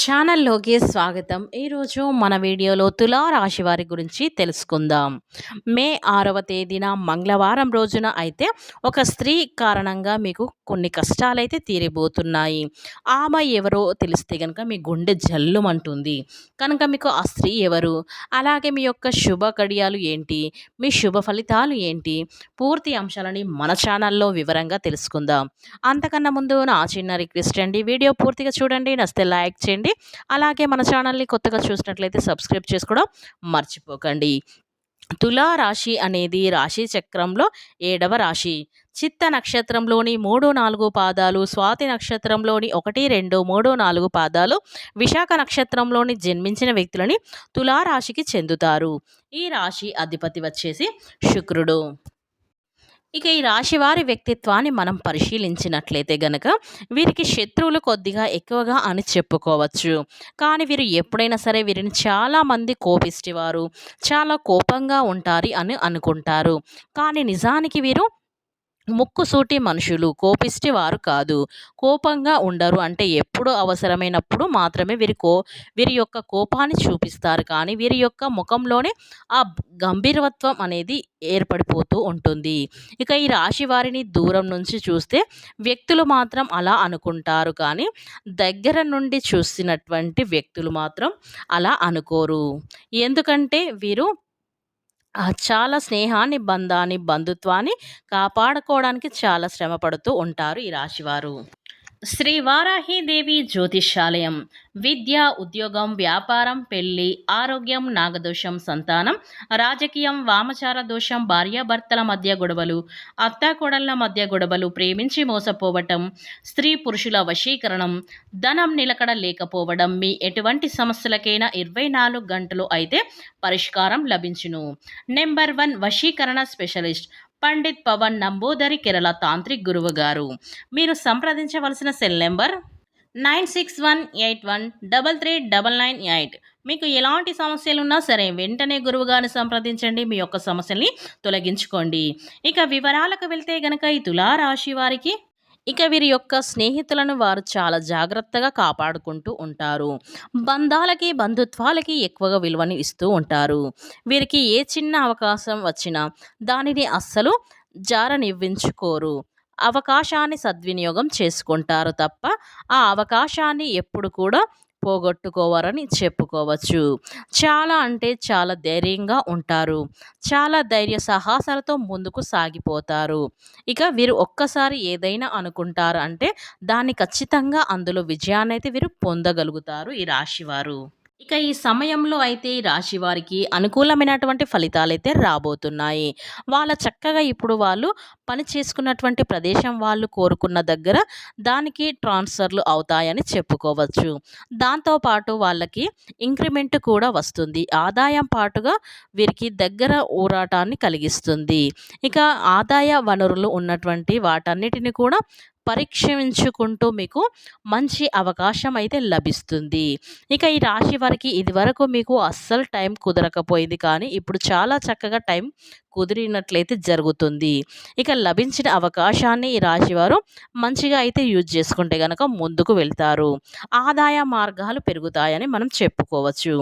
ఛానల్లోకి స్వాగతం. ఈరోజు మన వీడియోలో తులా రాశి వారి గురించి తెలుసుకుందాం. మే 6వ తేదీన మంగళవారం రోజున అయితే ఒక స్త్రీ కారణంగా మీకు కొన్ని కష్టాలైతే తీరబోతున్నాయి. ఆమె ఎవరో తెలిస్తే గనుక మీ గుండె జల్లుమంటుంది. కనుక మీకు ఆ స్త్రీ ఎవరు? అలాగే మీ యొక్క శుభ గడియాలు ఏంటి? మీ శుభ ఫలితాలు ఏంటి? పూర్తి అంశాలని మన ఛానల్లో వివరంగా తెలుసుకుందాం. అంతకన్నా ముందు నా చిన్న రిక్వెస్ట్ అండి, వీడియో పూర్తిగా చూడండి, నచ్చితే లైక్ చేయండి. అలాగే మన ఛానల్ని కొత్తగా చూసినట్లయితే సబ్స్క్రైబ్ చేసుకోవడం మర్చిపోకండి. తులా రాశి అనేది రాశి చక్రంలో 7వ రాశి. చిత్త నక్షత్రంలోని 3, 4 పాదాలు, స్వాతి నక్షత్రంలోని 1, 2, 3, 4 పాదాలు, విశాఖ నక్షత్రంలోని జన్మించిన వ్యక్తులని తులారాశికి చెందుతారు. ఈ రాశి అధిపతి వచ్చేసి శుక్రుడు. ఇక ఈ రాశి వారి వ్యక్తిత్వాన్ని మనం పరిశీలించినట్లయితే గనక వీరికి శత్రువులు కొద్దిగా ఎక్కువగా అని చెప్పుకోవచ్చు. కానీ వీరు ఎప్పుడైనా సరే వీరిని చాలామంది కోపిష్టివారు, చాలా కోపంగా ఉంటారు అని అనుకుంటారు. కానీ నిజానికి వీరు ముక్కుసూటి మనుషులు, కోపిష్టి వారు కాదు. కోపంగా ఉండరు. అంటే ఎప్పుడు అవసరమైనప్పుడు మాత్రమే వీరి యొక్క కోపాన్ని చూపిస్తారు. కానీ వీరి యొక్క ముఖంలోనే ఆ గంభీరత్వం అనేది ఏర్పడిపోతూ ఉంటుంది. ఇక ఈ రాశి వారిని దూరం నుంచి చూస్తే వ్యక్తులు మాత్రం అలా అనుకుంటారు. కానీ దగ్గర నుండి చూసినటువంటి వ్యక్తులు మాత్రం అలా అనుకోరు. ఎందుకంటే వీరు చాలా స్నేహాన్ని, బంధాన్ని, బంధుత్వాన్ని కాపాడుకోవడానికి చాలా శ్రమ పడుతూ ఉంటారు ఈ రాశివారు. శ్రీ వారాహిదేవి జ్యోతిష్యాలయం. విద్య, ఉద్యోగం, వ్యాపారం, పెళ్లి, ఆరోగ్యం, నాగదోషం, సంతానం, రాజకీయం, వామచార దోషం, భార్యాభర్తల మధ్య గొడవలు, అత్తాకోడళ్ల మధ్య గొడవలు, ప్రేమించి మోసపోవటం, స్త్రీ పురుషుల వశీకరణం, ధనం నిలకడ లేకపోవడం, మీ ఎటువంటి సమస్యలకైనా 24 గంటలు అయితే పరిష్కారం లభించును. నెంబర్ 1 వశీకరణ స్పెషలిస్ట్ పండిత్ పవన్ నంబూదరి, కేరళ తాంత్రిక్ గురువు గారు. మీరు సంప్రదించవలసిన సెల్ నెంబర్ 9618133998. మీకు ఎలాంటి సమస్యలున్నా సరే వెంటనే గురువుగారిని సంప్రదించండి, మీ యొక్క సమస్యల్ని తొలగించుకోండి. ఇక వివరాలకు వెళ్తే గనక ఈ తులారాశి వారికి వీరి యొక్క స్నేహితులను వారు చాలా జాగ్రత్తగా కాపాడుకుంటూ ఉంటారు. బంధాలకి, బంధుత్వాలకి ఎక్కువగా విలువని ఇస్తూ ఉంటారు. వీరికి ఏ చిన్న అవకాశం వచ్చినా దానిని అస్సలు జారనివ్వించుకోరు. అవకాశాన్ని సద్వినియోగం చేసుకుంటారు తప్ప ఆ అవకాశాన్ని ఎప్పుడు కూడా పోగొట్టుకోవారని చెప్పుకోవచ్చు. చాలా అంటే చాలా ధైర్యంగా ఉంటారు. చాలా ధైర్య సాహసాలతో ముందుకు సాగిపోతారు. ఇక వీరు ఒక్కసారి ఏదైనా అనుకుంటారు అంటే దాన్ని ఖచ్చితంగా అందులో విజయాన్నైతే వీరు పొందగలుగుతారు ఈ రాశివారు. ఇక ఈ సమయంలో అయితే ఈ రాశి వారికి అనుకూలమైనటువంటి ఫలితాలైతే రాబోతున్నాయి. చక్కగా ఇప్పుడు వాళ్ళు పని చేసుకున్నటువంటి ప్రదేశం వాళ్ళు కోరుకున్న దగ్గర దానికి ట్రాన్స్ఫర్లు అవుతాయని చెప్పుకోవచ్చు. దాంతోపాటు వాళ్ళకి ఇంక్రిమెంట్ కూడా వస్తుంది. ఆదాయం పాటుగా వీరికి దగ్గర ఊరాటాన్ని కలిగిస్తుంది. ఇక ఆదాయ వనరులు ఉన్నటువంటి వాటన్నిటిని కూడా పరీక్షించుకుంటూ మీకు మంచి అవకాశం అయితే లభిస్తుంది. ఇక ఈ రాశి వారికి ఇదివరకు మీకు అస్సలు టైం కుదరకపోయింది, కానీ ఇప్పుడు చాలా చక్కగా టైం కుదిరినట్లయితే జరుగుతుంది. ఇక లభించిన అవకాశాన్ని ఈ రాశివారు మంచిగా అయితే యూజ్ చేసుకుంటే కనుక ముందుకు వెళ్తారు. ఆదాయ మార్గాలు పెరుగుతాయని మనం చెప్పుకోవచ్చు.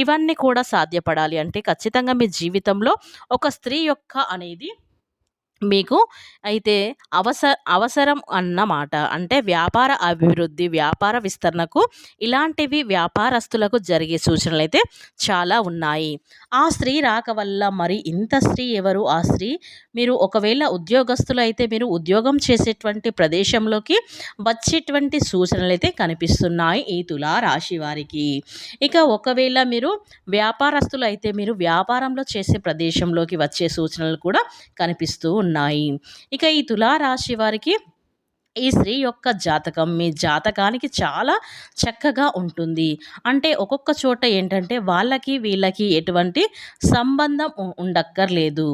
ఇవన్నీ కూడా సాధ్యపడాలి అంటే ఖచ్చితంగా మీ జీవితంలో ఒక స్త్రీ యొక్క అనేది మీకు అయితే అవసరం అన్నమాట. అంటే వ్యాపార అభివృద్ధి, వ్యాపార విస్తరణకు ఇలాంటివి వ్యాపారస్తులకు జరిగే సూచనలైతే చాలా ఉన్నాయి. ఆ స్త్రీ రాక వల్ల మరి ఇంత స్త్రీ ఎవరు? ఆ స్త్రీ మీరు ఒకవేళ ఉద్యోగస్తులు అయితే మీరు ఉద్యోగం చేసేటువంటి ప్రదేశంలోకి వచ్చేటువంటి సూచనలైతే కనిపిస్తున్నాయి ఈ తులా రాశి వారికి. ఇక ఒకవేళ మీరు వ్యాపారస్తులు అయితే మీరు వ్యాపారంలో చేసే ప్రదేశంలోకి వచ్చే సూచనలు కూడా కనిపిస్తూ ఉన్నాయి. ఇక ఈ తులారాశి వారికి ఈ స్త్రీ యొక్క జాతకం మీ జాతకానికి చాలా చక్కగా ఉంటుంది. అంటే ఒక్కొక్క చోట ఏంటంటే వీళ్ళకి ఎటువంటి సంబంధం ఉండక్కర్లేదు.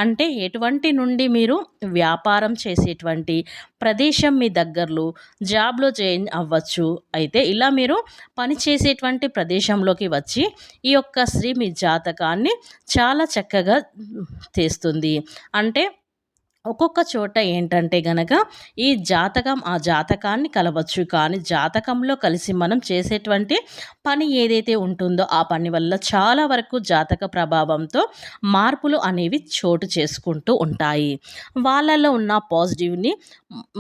అంటే ఎటువంటి నుండి మీరు వ్యాపారం చేసేటువంటి ప్రదేశం మీ దగ్గరలో జాబ్లో జాయిన్ అవ్వచ్చు. అయితే ఇలా మీరు పని చేసేటువంటి ప్రదేశంలోకి వచ్చి ఈ యొక్క స్త్రీ మీ జాతకాన్ని చాలా చక్కగా చేస్తుంది. అంటే ఒక్కొక్క చోట ఏంటంటే గనక ఈ జాతకం ఆ జాతకాన్ని కలవచ్చు. కానీ జాతకంలో కలిసి మనం చేసేటువంటి పని ఏదైతే ఉంటుందో ఆ పని వల్ల చాలా వరకు జాతక ప్రభావంతో మార్పులు అనేవి చోటు చేసుకుంటూ ఉంటాయి. వాళ్ళలో ఉన్న పాజిటివ్‌ని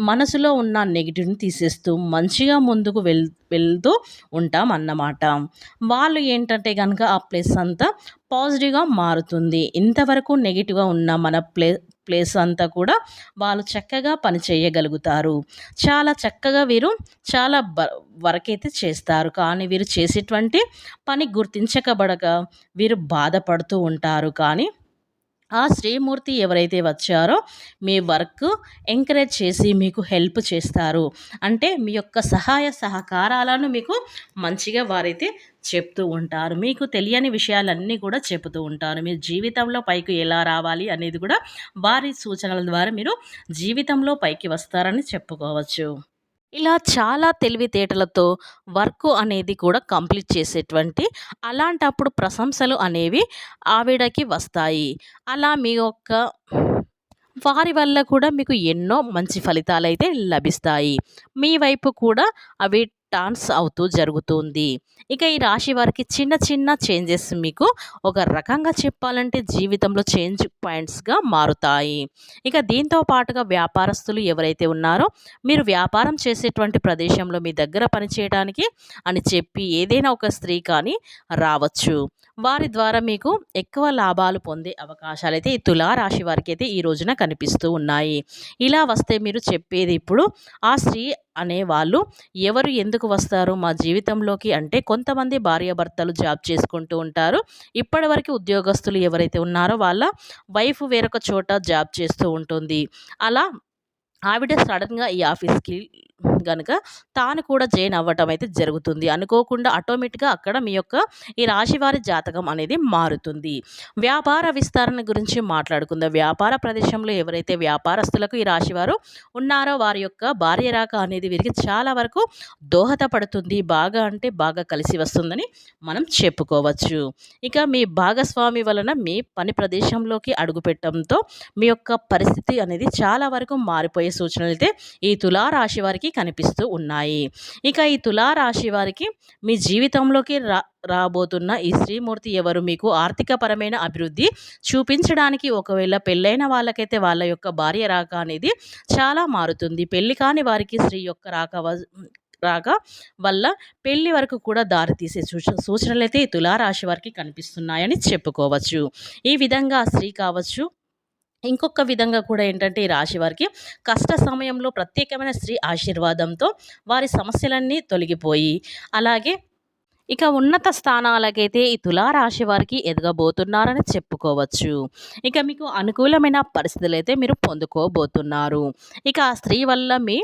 మనసులో ఉన్న నెగెటివ్‌ని తీసేస్తూ మంచిగా ముందుకు వెళ్తూ ఉంటామన్నమాట. వాళ్ళు ఏంటంటే గనక ఆ ప్లేస్ అంతా పాజిటివ్‌గా మారుతుంది. ఇంతవరకు నెగెటివ్‌గా ఉన్న మన ప్లేస్ అంతా కూడా వాళ్ళు చక్కగా పని చేయగలుగుతారు. చాలా చక్కగా వీరు చాలా వరకైతే చేస్తారు. కానీ వీరు చేసేటువంటి పని గుర్తించకబడక వీరు బాధపడుతూ ఉంటారు. కానీ ఆ శ్రీమూర్తి ఎవరైతే వచ్చారో మీ వర్క్ ఎంకరేజ్ చేసి మీకు హెల్ప్ చేస్తారు. అంటే మీ యొక్క సహాయ సహకారాలను మీకు మంచిగా వారైతే చెప్తూ ఉంటారు. మీకు తెలియని విషయాలన్నీ కూడా చెబుతూ ఉంటారు. మీరు జీవితంలో పైకి ఎలా రావాలి అనేది కూడా వారి సూచనల ద్వారా మీరు జీవితంలో పైకి వస్తారని చెప్పుకోవచ్చు. ఇలా చాలా తెలివితేటలతో వర్క్ అనేది కూడా కంప్లీట్ చేసేటువంటి అలాంటప్పుడు ప్రశంసలు అనేవి ఆవిడకి వస్తాయి. అలా మీ యొక్క వారి వల్ల కూడా మీకు ఎన్నో మంచి ఫలితాలైతే లభిస్తాయి. మీ వైపు కూడా అవి టర్న్స్ అవుతూ జరుగుతుంది. ఇక ఈ రాశి వారికి చిన్న చిన్న చేంజెస్ మీకు ఒక రకంగా చెప్పాలంటే జీవితంలో చేంజ్ పాయింట్స్‌గా మారుతాయి. ఇక దీంతో పాటుగా వ్యాపారస్తులు ఎవరైతే ఉన్నారో మీరు వ్యాపారం చేసేటువంటి ప్రదేశంలో మీ దగ్గర పనిచేయడానికి అని చెప్పి ఏదైనా ఒక స్త్రీ కానీ రావచ్చు. వారి ద్వారా మీకు ఎక్కువ లాభాలు పొందే అవకాశాలైతే ఈ తులా రాశి వారికైతే ఈ రోజున కనిపిస్తూ ఉన్నాయి. ఇలా వస్తే మీరు చెప్పేది ఇప్పుడు ఆ స్త్రీ అనేవాళ్ళు ఎవరు ఎందుకు వస్తారు మా జీవితంలోకి అంటే కొంతమంది భార్యాభర్తలు జాబ్ చేసుకుంటూ ఉంటారు. ఇప్పటివరకు ఉద్యోగస్తులు ఎవరైతే ఉన్నారో వాళ్ళ వైఫ్ వేరొక చోట జాబ్ చేస్తూ ఉంటుంది. అలా ఆవిడ సడన్‌గా ఈ ఆఫీస్‌కి గనక తాను కూడా జాయిన్ అవ్వటం అయితే జరుగుతుంది. అనుకోకుండా ఆటోమేటిక్‌గా అక్కడ మీ యొక్క ఈ రాశివారి జాతకం అనేది మారుతుంది. వ్యాపార విస్తరణ గురించి మాట్లాడుకుందాం. వ్యాపార ప్రదేశంలో ఎవరైతే వ్యాపారస్తులకు ఈ రాశివారు ఉన్నారో వారి యొక్క భార్య రాక అనేది వీరికి చాలా వరకు దోహదపడుతుంది. బాగా అంటే బాగా కలిసి వస్తుందని మనం చెప్పుకోవచ్చు. ఇక మీ భాగస్వామి వలన మీ పని ప్రదేశంలోకి అడుగుపెట్టడంతో మీ యొక్క పరిస్థితి అనేది చాలా వరకు మారిపోయే సూచనలైతే ఈ తులా రాశి వారికి కనిపిస్తూ ఉన్నాయి. ఇక ఈ తులా రాశి వారికి మీ జీవితంలోకి రాబోతున్న ఈ శ్రీమూర్తి ఎవరు మీకు ఆర్థికపరమైన అభివృద్ధి చూపించడానికి ఒకవేళ పెళ్ళైన వాళ్ళకైతే వాళ్ళ యొక్క భార్య రాక అనేది చాలా మారుతుంది. పెళ్లి కాని వారికి స్త్రీ యొక్క రాక వల్ల పెళ్లి వరకు కూడా దారితీసే సూచనలైతే ఈ తులారాశి వారికి కనిపిస్తున్నాయని చెప్పుకోవచ్చు. ఈ విధంగా స్త్రీ కావచ్చు ఇంకొక విధంగా కూడా ఏంటంటే ఈ రాశి వారికి కష్ట సమయంలో ప్రత్యేకమైన స్త్రీ ఆశీర్వాదంతో వారి సమస్యలన్నీ తొలగిపోయి అలాగే ఇక ఉన్నత స్థానాలకైతే ఈ తులారాశి వారికి ఎదగబోతున్నారని చెప్పుకోవచ్చు. ఇక మీకు అనుకూలమైన పరిస్థితులైతే మీరు పొందుకోబోతున్నారు. ఇక ఆ స్త్రీ వల్ల మీ